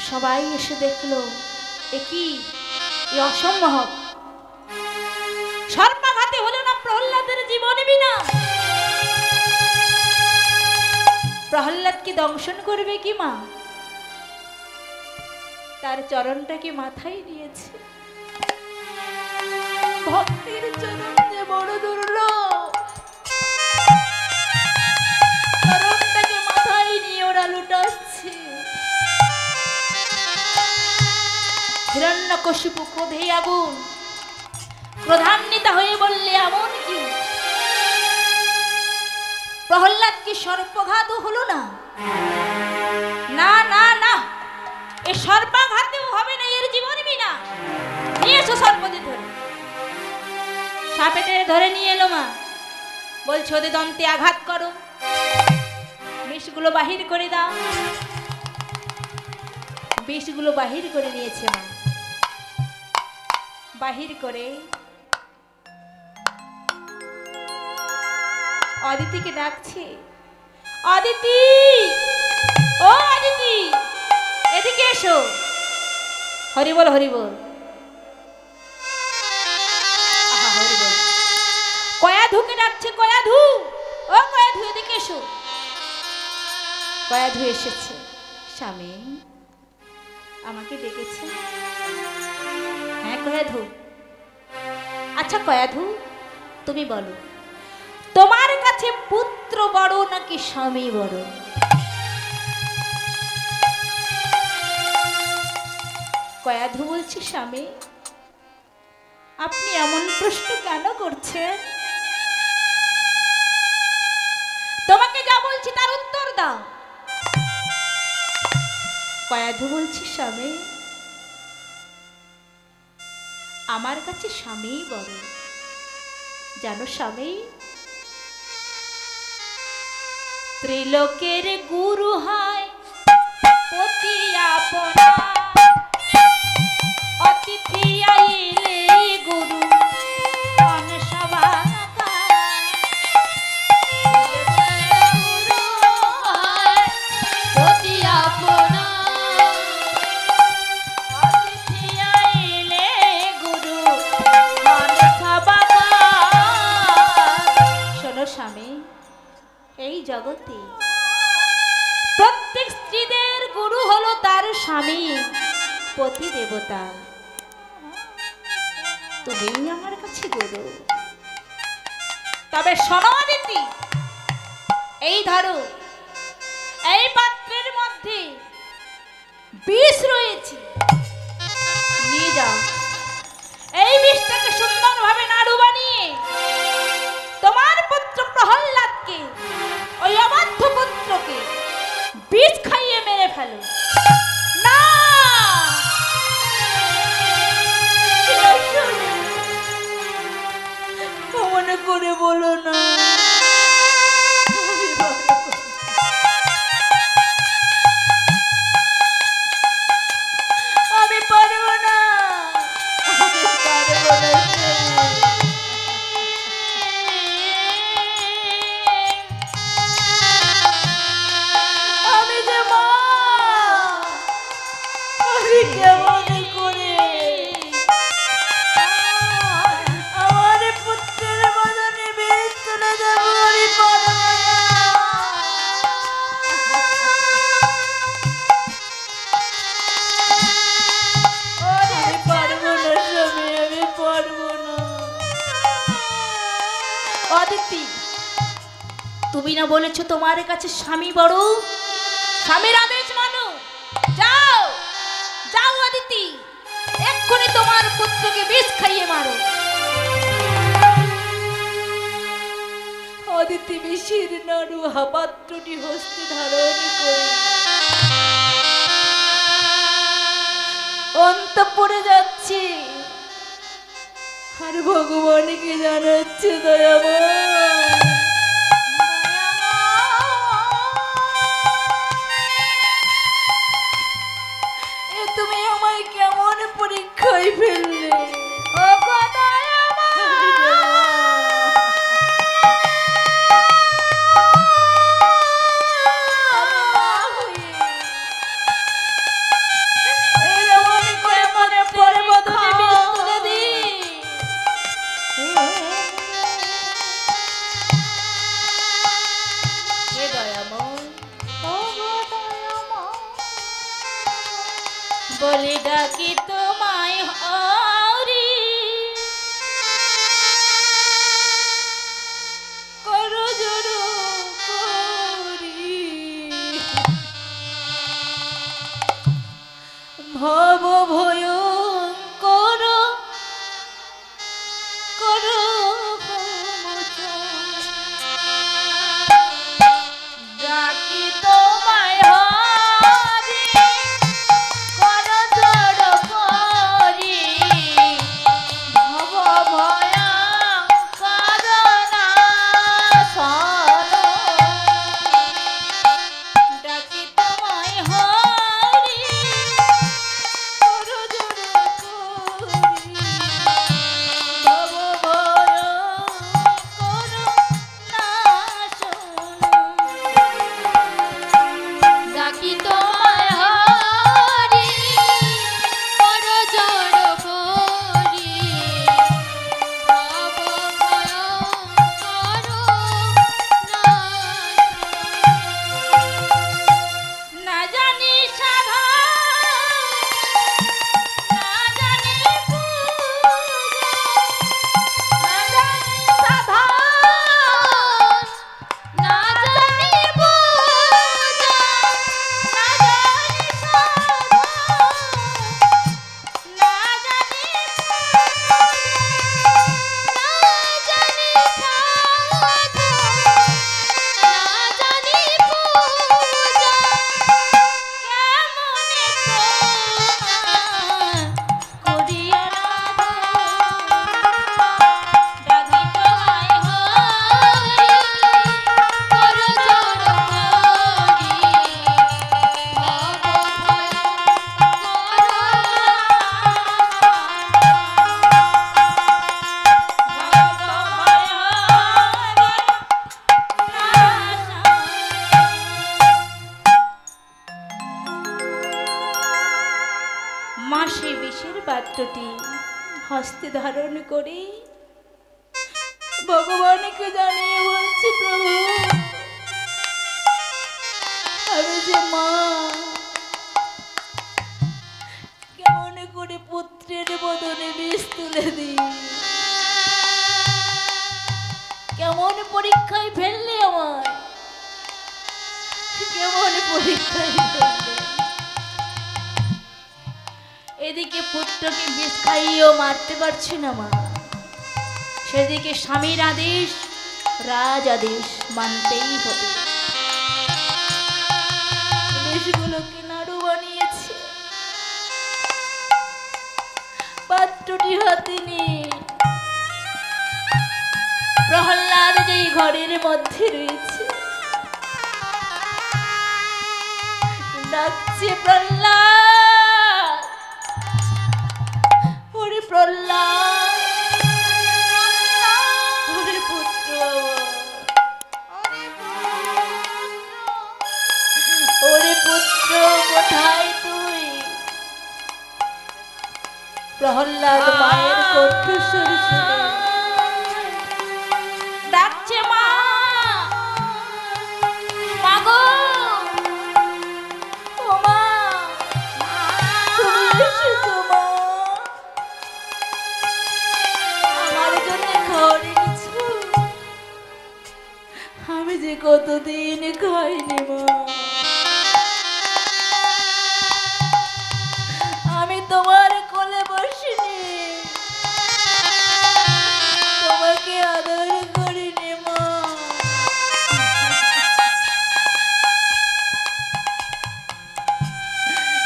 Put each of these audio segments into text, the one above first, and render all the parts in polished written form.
সবাই এসে দেখলো এ কি, এ অসম্ভব। সর্পাঘাতে হলো না প্রহ্লাদের জীবন বিনা। প্রহ্লাদকে দংশন করবে কি মা? তার চরণটাকে মাথায় নিয়েছে। ভক্তির চরণ যে বড় দুর্লভ, চরণটাকে মাথায় নিয়ে ওরা লুটাচ্ছে। হিরণ্যকশিপু ক্রোধে আগুন, ক্রোধান্বিতা হয়ে বললে এমন কি? প্রহ্লাদ কি সর্পঘাত হলো না? না না না, এ সর্পাঘাতেও হবে না, এর জীবন বিনা। নিয়ে এসো সর্পদের ধরে। সাপেটে ধরে নিয়ে এলো মা। বলছে ওদের দন্তে আঘাত করো, বিষগুলো বাহির করে দাও। বিষগুলো বাহির করে নিয়েছে মা। বাহির করে অদিতিকে ডাকছে, অদিতি, ও অদিতি, এদিকে এসো। হরিবল হরিবল, হরিবল। কয়াধুকে ডাকছে, কয়াধু, ও কয়াধু এদিকে এসো। কয়াধু এসেছে। স্বামী আমাকে ডেকেছে? হ্যাঁ কয়াধু। আচ্ছা কয়াধু, তুমি বলো তোমার কাছে পুত্র বড় নাকি স্বামী বড়? কয়াধু বলছে, স্বামী আপনি এমন প্রশ্ন কেন করছেন? তোমাকে যা বলছি তার উত্তর দাও। কয়াধু বলছে, স্বামী আমার কাছে স্বামী বড়। জানো স্বামী, ত্রিলোকের গুরু হয় পতি আপনা, অতিথি আইলে গুরু মন সভা পায়। গুরু হয় পতি আপনা, অতিথি আইলে গুরু মন সভা পায়। শোনো স্বামী, এই জগতে প্রত্যেক স্ত্রীদের গুরু হলো তার স্বামী, পতি দেবতা। তুমি আমার কাছে গুরু। তবে শোনো অদিতি, এই ধরো এই পাত্রের মধ্যে বিষ রয়েছে, নিয়ে যাও। এই বিষটাকে সুন্দরভাবে নাড়ু বানিয়ে তোমার পুত্র প্রহ্লাদকে, ওই অবাধ্য পুত্রকে বিষ খাইয়ে মেরে ফেলো। না, মনে করে বলো না, আমি পারবো না, আমি পারবো না। কেমন করে আমার পুত্রের বদনে বেশ তুলে দেবো? আমি পারবো না, আমি পারবো না স্বামী, আমি পারবো না। অদিতি, তুমি না বলেছো তোমার কাছে স্বামী বড়? স্বামীর আদেশ মানো। যাও যাও অদিতি, এক্ষুনি তোমার পুত্রকে বিষ খাইয়ে মারো। অদিতি বিষের নাড়ু হাপাত্রটি হস্তে ধারণ করে অন্তঃপুরে যাচ্ছে, আর ভগবানকে জানাচ্ছে, দয়াময় তুমি আমায় কেমন পরীক্ষায় ফেললে? ও বলে ডাকি তোমায় হরি করো জোর করি ভব ভয় করো করো ডাকি তোমায় হরি করো জোর করি ভব ভয় করোনা সরো ডাকি তোমায় হরি করো জোর করি ভব ভয় করো না শোনো ডাকি তোমায় হরি করো জোর করি ভব ভয় করো না জানি সাধা না জানি পূজা না জানি সাধা না জানি পূজা না জানি সাধা না জানি কেমনে করিয়া ডাকি তোমায় হরি করো জোর করি ভব ভয় মাসে বিষের পাত্রটি হস্তে ধারণ করে ভগবানকে জানিয়ে বলছি প্রভু আমি যে মা কেমন করে পুত্রের বদনে বিষ তুলে দিই কেমন পরীক্ষায় ফেললে আমায় কেমন পরীক্ষায় ফেললে এদিকে পুত্রকে বিষ খাইয়েও মারতে পারছি না মা সেদিকে স্বামীর আদেশ রাজ আদেশ মানতেই হবে বিষগুলোকে নাড়ু বানিয়েছে পাত্রটি হাতে নিয়ে প্রহ্লাদ যেই ঘরের মধ্যে রয়েছে ডাকছে প্রহ্লাদ ওরে প্রহ্লাদ ওরে পুত্র ওরে পুত্র কোথায় তুই প্রহ্লাদ মায়ের কণ্ঠস্বর শুনে ডাকছে মা মাগো ও মা তুমি এসেছো মা আমার জন্য খাওয়ার এনেছো আমি যে কতদিন খাইনি মা আমি তোমার কোলে বসিনি তোমাকে আদর করিনি মা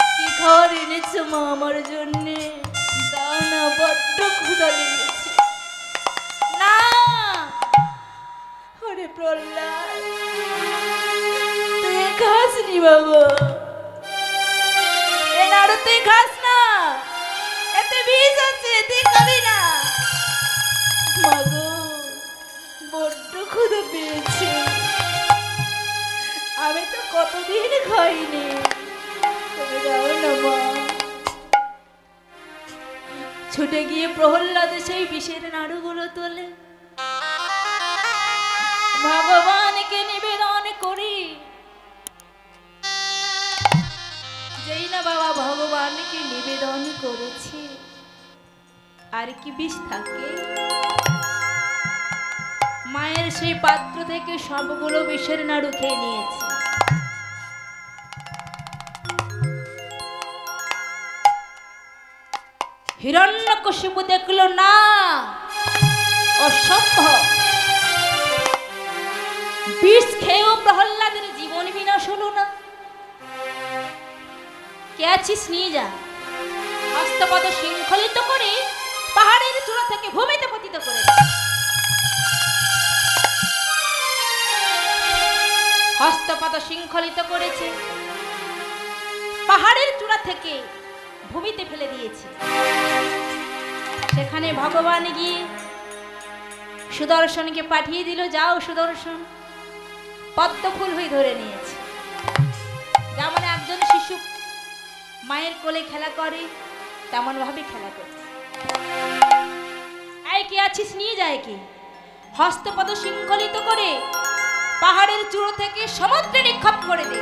কি খাবার এনেছো মা আমার জন্যে দাও না বড্ড ক্ষুধা লেগেছে না ওরে প্রহ্লাদ তুই খাসনি বাবা এ নাড়ু তুই খাস না এতে বিষ আছে তুই খাবি না মাগো বড্ড ক্ষুধা পেয়েছে আমি তো কতদিন খাইনি তুমি দাও না মা ছুটে গিয়ে প্রহ্লাদ সেই বিষের নাড়ুগুলো তোলে ভগবানকে নিবেদন করি যেই না বাবা ভগবান ভগবানকে নিবেদন করেছে, আর কি বিষ থাকে? মায়ের সেই পাত্র থেকে সবগুলো বিষের নাড়ু খেয়ে নিয়েছে। হিরণ্যকশিপু দেখলো না, অসম্ভব, বিষ খেয়েও প্রহ্লাদের জীবন বিনাশ হলো না। কে আছিস নিয়ে যা। হস্তপদ শৃঙ্খলিত করে পাহাড়ের চূড়া থেকে ভূমিতে পতিত করে। হস্তপদ শৃঙ্খলিত করেছে, পাহাড়ের চূড়া থেকে ভূমিতে ফেলে দিয়েছে। সেখানে ভগবান গিয়ে সুদর্শনকে পাঠিয়ে দিল, যাও সুদর্শন। পদ্ম ফুল হয়ে ধরে নিয়েছে। যেমন একজন শিশু মায়ের কোলে খেলা করে, তেমন ভাবে খেলা করছে। এই কে আছিস নিয়ে যায় কি। হস্তপদ শৃঙ্খলিত করে পাহাড়ের চূড়ো থেকে সমুদ্রে নিক্ষেপ করে দে।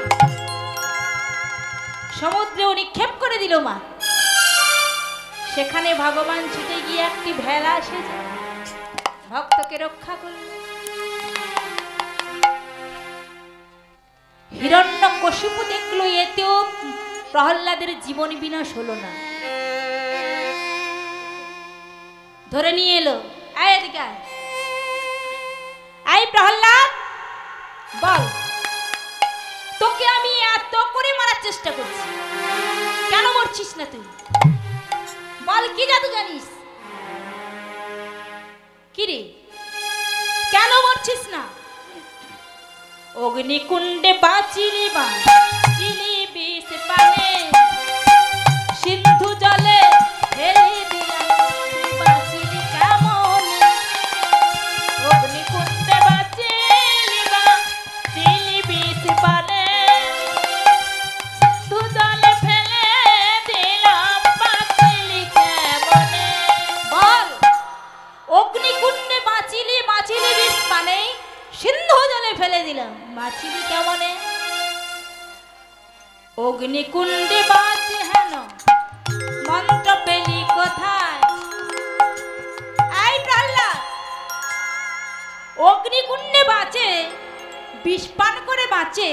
সমুদ্রেও নিক্ষেপ করে দিল মা। সেখানে ভগবান ছুটে গিয়ে একটি ভেলা সেজে ভক্তকে রক্ষা করল। হিরণ্যকশিপু দেখলো এতেও প্রহ্লাদের জীবন বিনাশ হলো না। ধরে নিয়ে এলো, আয় এদিকে আয়। আয় প্রহ্লাদ, বল তোকে আমি এত করে মারার চেষ্টা করছি, কেন মরছিস না তুই? বল কি জাদু জানিস? কি রে, কেন মরছিস না? অগ্নিকুণ্ডে বাঁচিলি বাঁচিলি বিষ পানে, সিন্ধু জলে ফেলে দিলাম বাঁচিলি কেমনে। অগ্নিকুণ্ডে বাঁচিলি বাঁচিলি বিষ পানে, সিন্ধু জলে ফেলে দিলাম বাঁচিলি কেমনে। বল অগ্নিকুণ্ডে বাঁচিলি বাঁচিলি বিষ পানে, সিন্ধু জলে ফেলে দিলাম বাঁচিলি কেমনে। অগ্নিকুণ্ডে বাঁচে হেন মন্ত্র পেলি কোথায়? আই প্রহ্লাদ, অগ্নিকুণ্ডে বাঁচে, বিষ পান করে বাঁচে,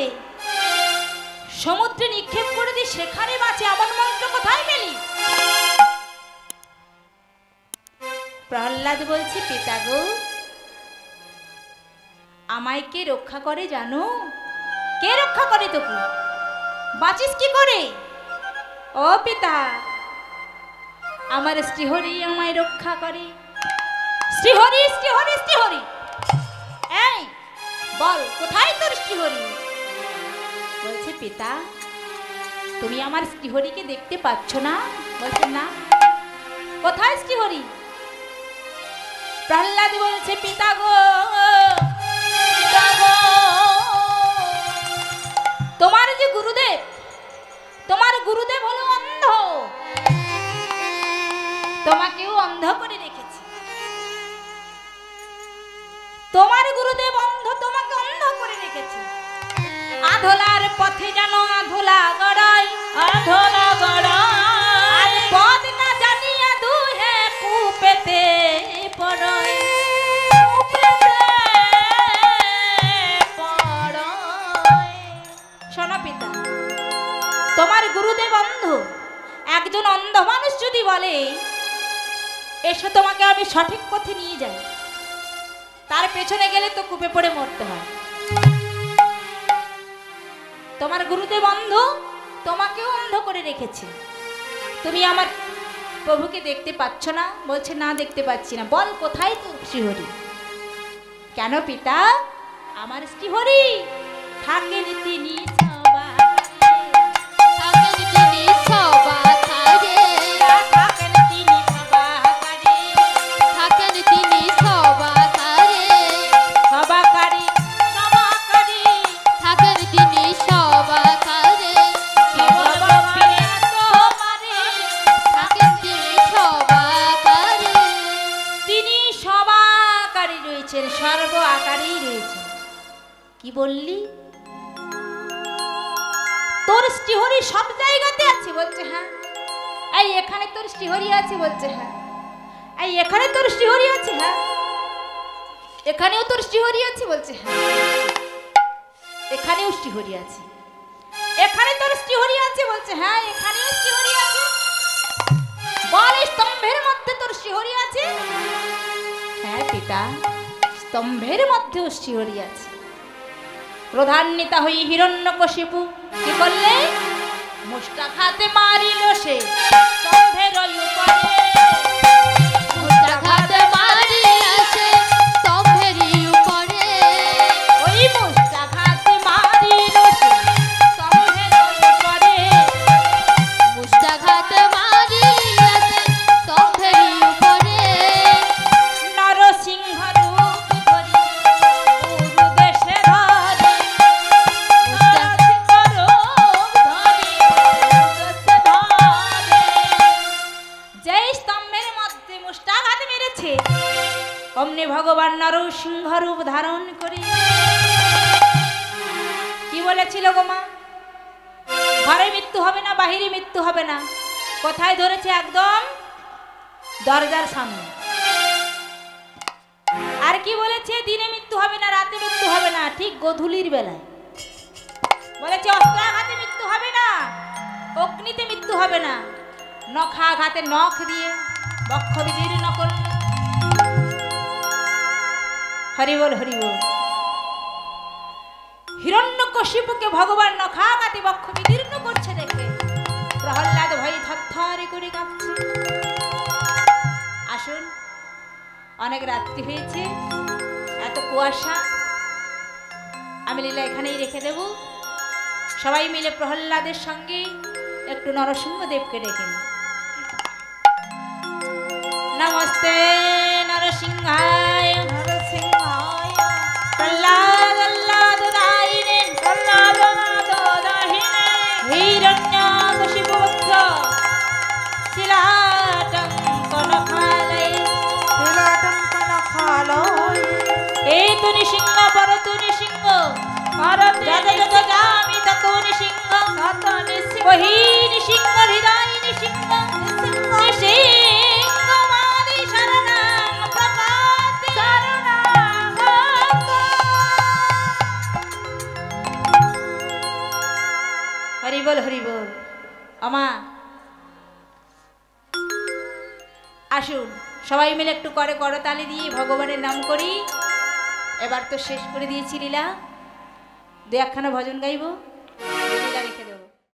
সমুদ্রে নিক্ষেপ করে দি সেখানে বাঁচে, এমন মন্ত্র কোথায় পেলি? প্রহ্লাদ বলছে, পিতা গো, আমায় কে রক্ষা করে জানো? কে রক্ষা করে তোকে? বাঁচিস কি করে? ও পিতা, আমার শ্রীহরি আমায় রক্ষা করে। শ্রীহরি শ্রীহরি শ্রীহরি, এই বল কোথায় তোর শ্রীহরি? বলছে, পিতা তুমি আমার শ্রীহরিকে দেখতে পাচ্ছ না? বলছে, না। কোথায় শ্রীহরি? প্রহ্লাদ বলছে, পিতা গো, তোমার যে গুরুদেব, তোমার গুরুদেব হলো অন্ধ, তোমাকেও অন্ধ করে রেখেছে। তোমার গুরুদেব অন্ধ, তোমাকে অন্ধ করে রেখেছে। আধোলার পথে যেন আধোলা গড়াই, আধোলা গড়াই, পথ না জানিয়া দুহে কূপেতে পড়াই। শোনো পিতা, তোমার গুরুদেব অন্ধ। একজন অন্ধ মানুষ যদি বলে এসো তোমাকে আমি সঠিক পথে নিয়ে যাই, তার পেছনে গেলে তো কূপে পড়ে মরতে হয়। তোমার গুরুদেব অন্ধ, তোমাকেও অন্ধ করে রেখেছে। তুমি আমার প্রভুকে দেখতে পাচ্ছ না? বলছে, না দেখতে পাচ্ছি না। বল কোথায় তোর শ্রীহরি? কেন পিতা, আমার শ্রীহরি থাকেন তিনি সর্ব আকারেই রয়েছে। কি বললি? তোর শ্রীহরি সব জায়গাতে আছে? বলছে, হ্যাঁ। এই এখানে তোর শ্রীহরি আছে বলছে হ্যাঁ। এই এখানে তোর শ্রীহরি আছে হ্যাঁ। এখানেও তোর শ্রীহরি আছে বলছে হ্যাঁ। এখানেও শ্রীহরি আছে। এখানে তোর শ্রীহরি আছে বলছে হ্যাঁ। এখানেও শ্রীহরি আছে। বল স্তম্ভের মধ্যে তোর শ্রীহরি আছে? হ্যাঁ পিতা, স্তম্ভের মধ্যেও শ্রীহরি আছে। প্রধান নেতা হই হিরণ্যকশিপু কি করলে? মুষ্টাঘাতে মারিল সে স্তম্ভের উপরে। মুষ্টাঘাতে মারিয়াছে স্তম্ভেরই উপরে। ওই মুষ্টাঘাতে মারিল সে স্তম্ভের উপরে। মুষ্টাঘাতে মারিয়াছে স্তম্ভেরই উপরে। নরসিংহ রূপ ধরি পুরু দেশে ধরে। নরসিংহ রূপ ধরি পুরু দেশে ধরে। যেই স্তম্ভের মধ্যে মুষ্টাঘাত মেরেছে অমনি ভগবান নরসিংহ রূপ ধারণ করে কি বলেছিল গো মা? ঘরে মৃত্যু হবে না, বাহিরে মৃত্যু হবে না। কোথায় ধরেছে? একদম দরজার সামনে। আর কি বলেছে? দিনে মৃত্যু হবে না, রাতে মৃত্যু হবে না, ঠিক গোধূলির বেলায় বলেছে। অস্ত্রাঘাতে মৃত্যু হবে না, অগ্নিতে মৃত্যু হবে না, নখাঘাতে নখ দিয়ে বক্ষ বিদীর্ণ করল। হরি বল হরি বল। হিরণ্যকশিপুকে ভগবান নখাঘাতে বক্ষ বিদীর্ণ করছে দেখে প্রহ্লাদ ভয় থরথর করে কাঁপছে। আসুন, অনেক রাত্রি হয়েছে, এত কুয়াশা, আমি লীলা এখানেই রেখে দেব। সবাই মিলে প্রহ্লাদের সঙ্গে একটু নরসিংহদেবকে ডেকে নিই। নমস্তে নরসিংহায় নরসিংহায় প্রহ্লাদ আহ্লাদদায়িনে প্রহ্লাদনাদদাহিনে হিরণ্যকশিপুবদ্ধ শিলাটঙ্কনখালয়ে এই তু নৃসিংহ পর তু নৃসিংহ যত যত যামি তত নৃসিংহ ওহি নৃসিংহ হৃদয় নৃসিংহ নৃসিংহ মাদি শরণাং প্রপাতি হরি বল হরি বল। আমা আসুন, সবাই মিলে একটু করে করতালি দিয়ে ভগবানের নাম করি। এবার তো শেষ করে দিয়েছি লীলা, দু একখানা ভজন গাইব, লীলা রেখে দেবো।